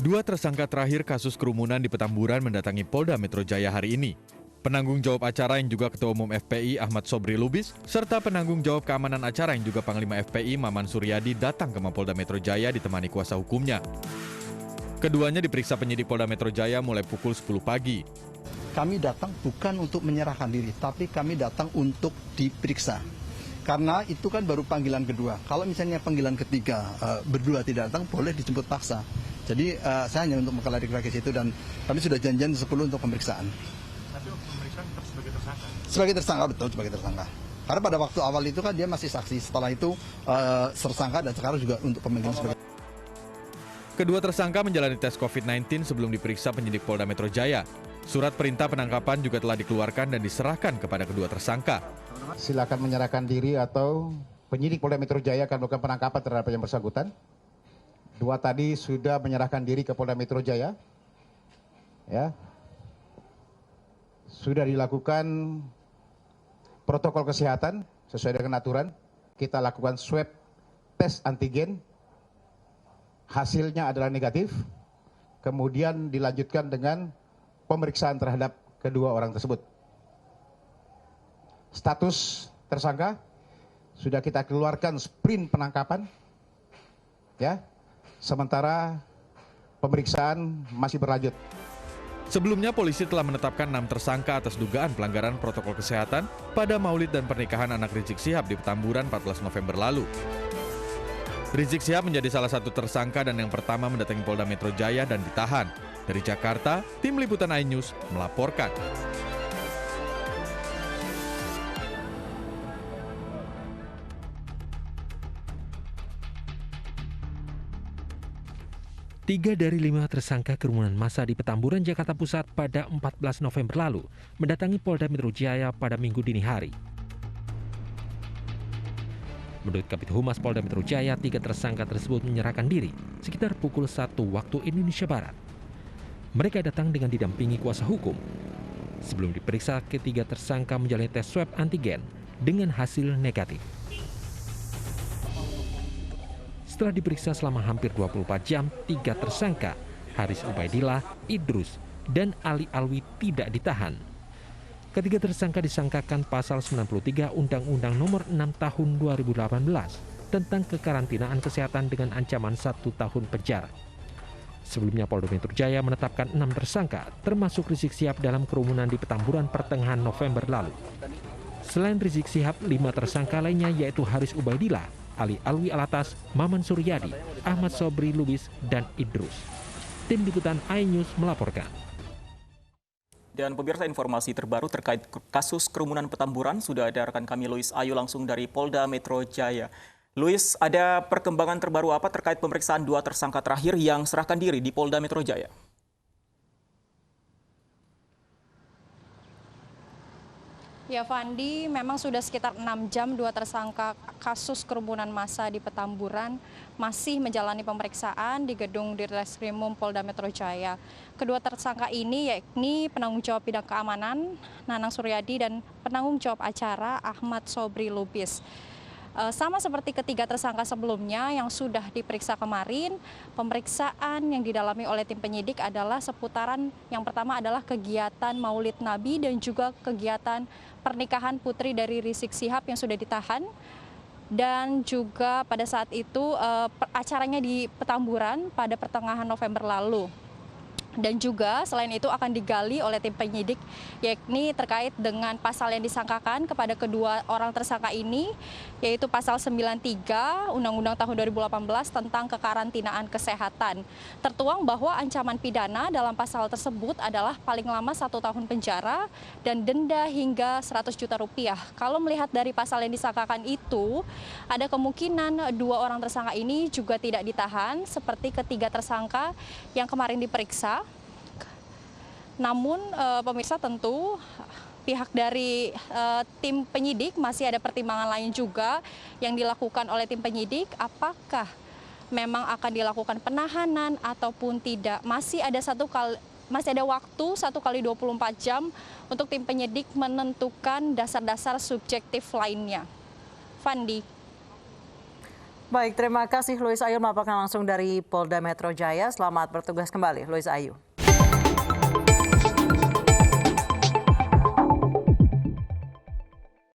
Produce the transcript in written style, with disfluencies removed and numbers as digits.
Dua tersangka terakhir kasus kerumunan di Petamburan mendatangi Polda Metro Jaya hari ini. Penanggung jawab acara yang juga Ketua Umum FPI Ahmad Sobri Lubis, serta penanggung jawab keamanan acara yang juga Panglima FPI Maman Suryadi datang ke Mapolda Metro Jaya ditemani kuasa hukumnya. Keduanya diperiksa penyidik Polda Metro Jaya mulai pukul 10 pagi. Kami datang bukan untuk menyerahkan diri, tapi kami datang untuk diperiksa. Karena itu kan baru panggilan kedua. Kalau misalnya panggilan ketiga berdua tidak datang, boleh dijemput paksa. Jadi saya hanya untuk mengklarifikasi itu dan kami sudah janjian 10 untuk pemeriksaan. Tapi pemeriksaan tetap sebagai tersangka? Sebagai tersangka, betul, sebagai tersangka. Karena pada waktu awal itu kan dia masih saksi, setelah itu tersangka dan sekarang juga untuk pemanggilan sebagai. Kedua tersangka menjalani tes COVID-19 sebelum diperiksa penyidik Polda Metro Jaya. Surat perintah penangkapan juga telah dikeluarkan dan diserahkan kepada kedua tersangka. Silakan menyerahkan diri atau penyidik Polda Metro Jaya akan melakukan penangkapan terhadap yang bersangkutan. Dua tadi sudah menyerahkan diri ke Polda Metro Jaya. Ya. Sudah dilakukan protokol kesehatan sesuai dengan aturan. Kita lakukan swab tes antigen. Hasilnya adalah negatif. Kemudian dilanjutkan dengan pemeriksaan terhadap kedua orang tersebut. Status tersangka sudah kita keluarkan sprint penangkapan. Ya. Sementara pemeriksaan masih berlanjut. Sebelumnya polisi telah menetapkan 6 tersangka atas dugaan pelanggaran protokol kesehatan pada maulid dan pernikahan anak Rizik Syihab di Petamburan 14 November lalu. Rizik Syihab menjadi salah satu tersangka dan yang pertama mendatangi Polda Metro Jaya dan ditahan. Dari Jakarta, tim liputan iNews melaporkan. Tiga dari 5 tersangka kerumunan massa di Petamburan, Jakarta Pusat pada 14 November lalu mendatangi Polda Metro Jaya pada Minggu dini hari. Menurut Kabid Humas Polda Metro Jaya, 3 tersangka tersebut menyerahkan diri sekitar pukul 1 waktu Indonesia Barat. Mereka datang dengan didampingi kuasa hukum. Sebelum diperiksa, ketiga tersangka menjalani tes swab antigen dengan hasil negatif. Setelah diperiksa selama hampir 24 jam, 3 tersangka, Haris Ubaidillah, Idrus, dan Ali Alwi tidak ditahan. Ketiga tersangka disangkakan pasal 93 Undang-Undang Nomor 6 Tahun 2018 tentang kekarantinaan kesehatan dengan ancaman 1 tahun penjara. Sebelumnya Polda Metro Jaya menetapkan 6 tersangka, termasuk Rizik Syihab dalam kerumunan di Petamburan pertengahan November lalu. Selain Rizik Syihab, 5 tersangka lainnya yaitu Haris Ubaidillah, Ali Alwi Alatas, Maman Suryadi, Ahmad Sobri Lubis, dan Idrus. Tim liputan iNews melaporkan. Dan pemirsa, informasi terbaru terkait kasus kerumunan Petamburan sudah ada rekan kami Luis Ayu langsung dari Polda Metro Jaya. Luis, ada perkembangan terbaru apa terkait pemeriksaan 2 tersangka terakhir yang serahkan diri di Polda Metro Jaya? Ya, Fandi, memang sudah sekitar 6 jam 2 tersangka kasus kerumunan massa di Petamburan masih menjalani pemeriksaan di gedung Ditreskrimum Polda Metro Jaya. Kedua tersangka ini yakni penanggung jawab bidang keamanan Nanang Suryadi dan penanggung jawab acara Ahmad Sobri Lubis. Sama seperti ketiga tersangka sebelumnya yang sudah diperiksa kemarin, pemeriksaan yang didalami oleh tim penyidik adalah seputaran yang pertama adalah kegiatan Maulid Nabi dan juga kegiatan pernikahan putri dari Rizik Syihab yang sudah ditahan. Dan juga pada saat itu acaranya di Petamburan pada pertengahan November lalu. Dan juga selain itu akan digali oleh tim penyidik yakni terkait dengan pasal yang disangkakan kepada kedua orang tersangka ini, yaitu pasal 93 Undang-Undang tahun 2018 tentang kekarantinaan kesehatan. Tertuang bahwa ancaman pidana dalam pasal tersebut adalah paling lama 1 tahun penjara dan denda hingga 100 juta rupiah. Kalau melihat dari pasal yang disangkakan itu, ada kemungkinan 2 orang tersangka ini juga tidak ditahan seperti ketiga tersangka yang kemarin diperiksa. Namun pemirsa, tentu pihak dari tim penyidik masih ada pertimbangan lain juga yang dilakukan oleh tim penyidik. Apakah memang akan dilakukan penahanan ataupun tidak? Masih ada waktu 1 kali 24 jam untuk tim penyidik menentukan dasar-dasar subjektif lainnya. Fandi. Baik, terima kasih Luis Ayu melaporkan langsung dari Polda Metro Jaya. Selamat bertugas kembali, Luis Ayu.